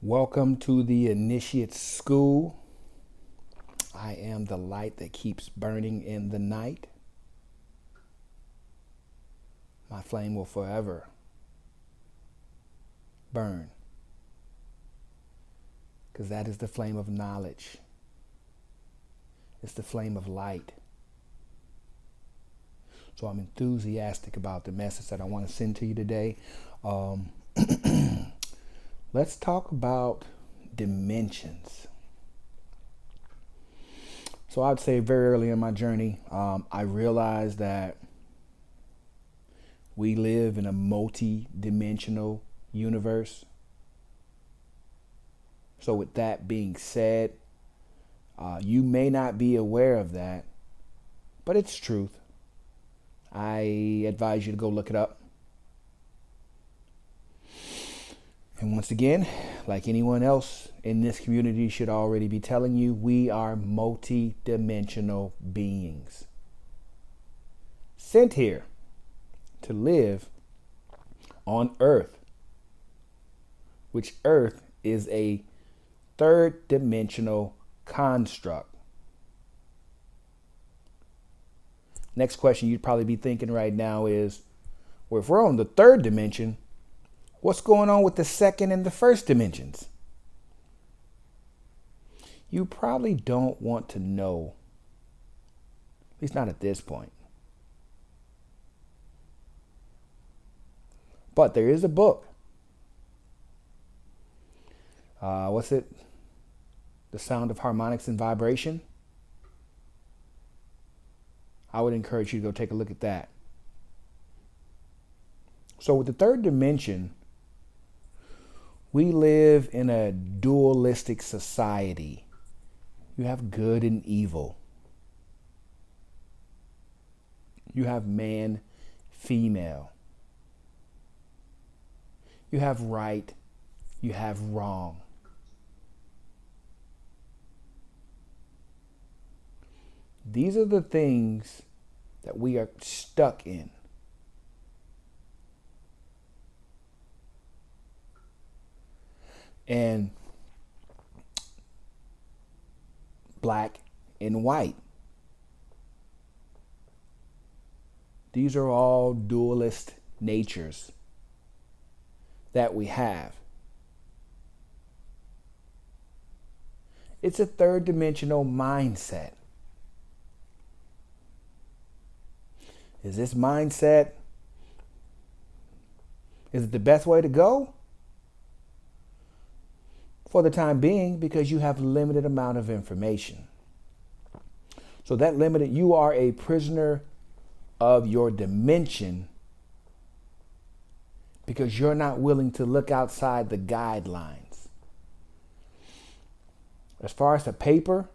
Welcome to the Initiate School. I am the light that keeps burning in the night. My flame will forever burn, because that is the flame of knowledge. It's the flame of light. So I'm enthusiastic about the message that I want to send to you today. Let's talk about dimensions. So I'd say very early in my journey, I realized that we live in a multi-dimensional universe. So with that being said, you may not be aware of that, but it's truth. I advise you to go look it up. And once again, like anyone else in this community should already be telling you, we are multi-dimensional beings sent here to live on Earth, which Earth is a third dimensional construct. Next question you'd probably be thinking right now is, well, if we're on the third dimension, what's going on with the second and the first dimensions? You probably don't want to know, at least not at this point. But there is a book. What's it? The Sound of Harmonics and Vibration. I would encourage you to go take a look at that. So with the third dimension, we live in a dualistic society. You have good and evil. You have man, female. You have right. You have wrong. These are the things that we are stuck in. And black and white. These are all dualist natures that we have. It's a third dimensional mindset. Is this mindset, is it the best way to go? For the time being, because you have limited amount of information. So that limited, you are a prisoner of your dimension because you're not willing to look outside the guidelines. As far as the paper,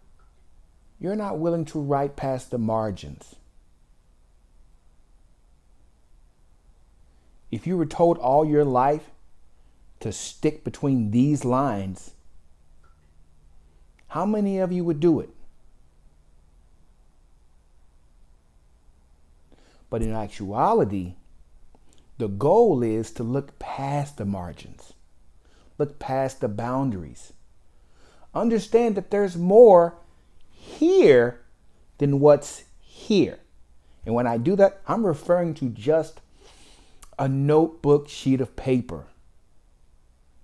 you're not willing to write past the margins. If you were told all your life to stick between these lines, how many of you would do it? But in actuality, the goal is to look past the margins, look past the boundaries. Understand that there's more here than what's here. And when I do that, I'm referring to just a notebook sheet of paper.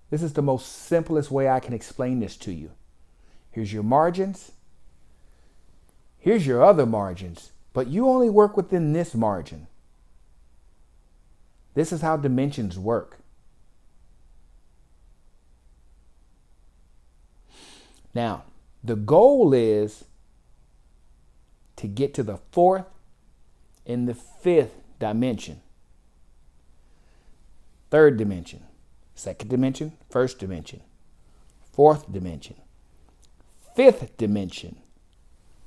This is the most simplest way I can explain this to you. Here's your margins. Here's your other margins, but you only work within this margin. This is how dimensions work. Now, the goal is to get to the fourth and the fifth dimension. Third dimension, second dimension, first dimension, fourth dimension, fifth dimension,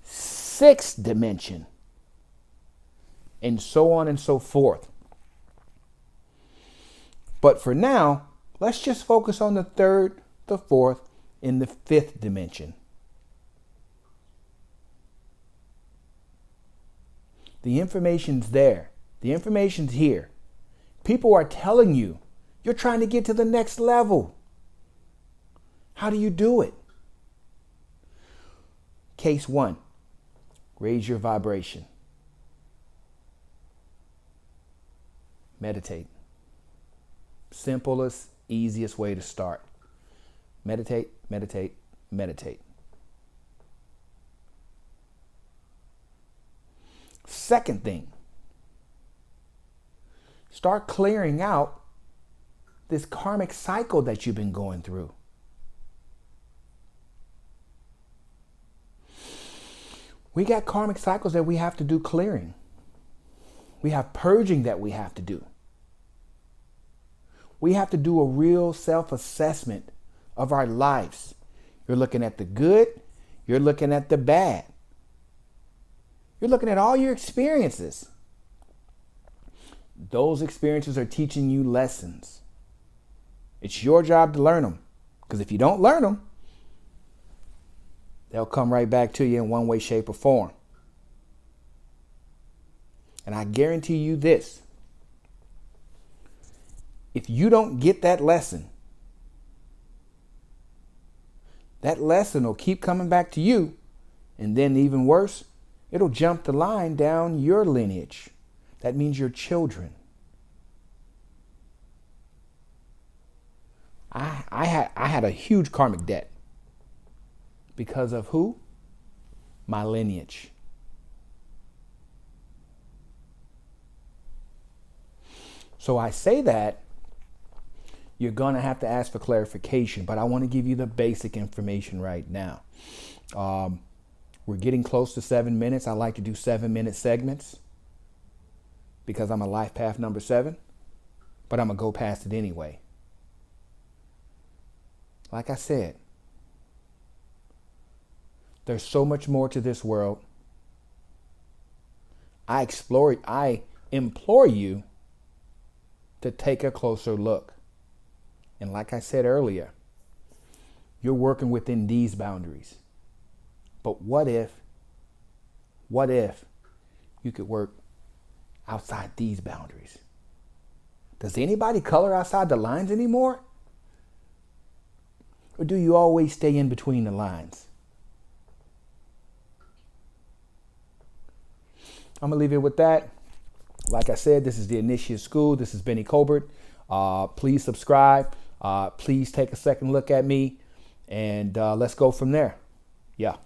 sixth dimension, and so on and so forth. But for now, let's just focus on the third, the fourth, and the fifth dimension. The information's there. The information's here. People are telling you, you're trying to get to the next level. How do you do it? Case one, raise your vibration. Meditate. Simplest, easiest way to start. Meditate, meditate, meditate. Second thing, start clearing out this karmic cycle that you've been going through. We got karmic cycles that we have to do clearing. We have purging that we have to do. We have to do a real self-assessment of our lives. You're looking at the good. You're looking at the bad. You're looking at all your experiences. Those experiences are teaching you lessons. It's your job to learn them. Because if you don't learn them, they'll come right back to you in one way, shape, or form. And I guarantee you this. If you don't get that lesson will keep coming back to you. And then even worse, it'll jump the line down your lineage. That means your children. I had a huge karmic debt. Because of who? My lineage. So I say that you're going to have to ask for clarification, but I want to give you the basic information right now. We're getting close to 7 minutes. I like to do 7-minute segments because I'm a life path number 7, but I'm going to go past it anyway. Like I said, there's so much more to this world. I implore you to take a closer look. And like I said earlier, you're working within these boundaries. But what if you could work outside these boundaries? Does anybody color outside the lines anymore? Or do you always stay in between the lines? I'm going to leave it with that. Like I said, this is the Initiate School. This is Benny Colbert. Please subscribe. Please take a second look at me. And let's go from there. Yeah.